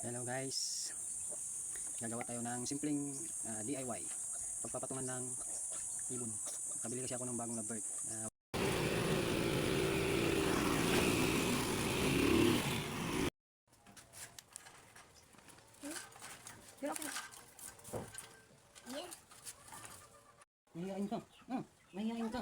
Hello guys, gagawa tayo ng simpleng DIY pagpapatungan ng ibon. Kabili kasi ako ng bagong lovebird. Mahihain ka. Mahihain ka.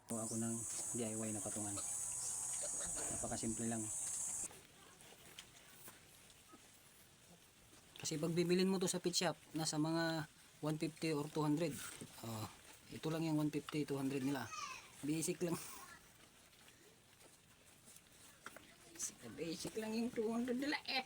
Gawa ako ng DIY na patungan. Napakasimple lang. Kasi pag bibilin mo to sa pet shop, nasa mga 150 or 200. Ito lang yung 150, 200 nila. Basic lang. Basic lang yung 200 nila eh.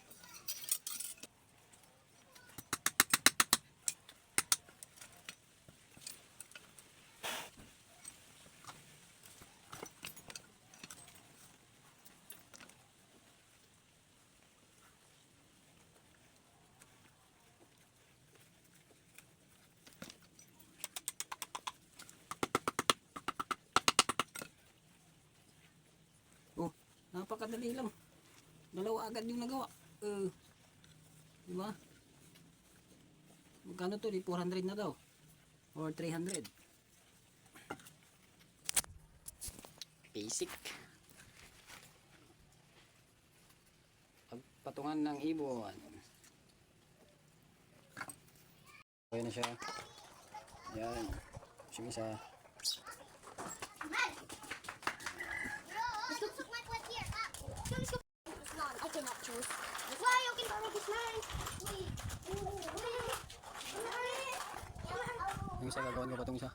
Napakadali lang. Dalawa agad yung nagawa. Diba? Magkano to? 400 na daw. Or 300. Basic. Pagpatungan ng ibon. Ayan na siya. Ayan. Yung isa. Yung isa gagawin ko pa itong isa.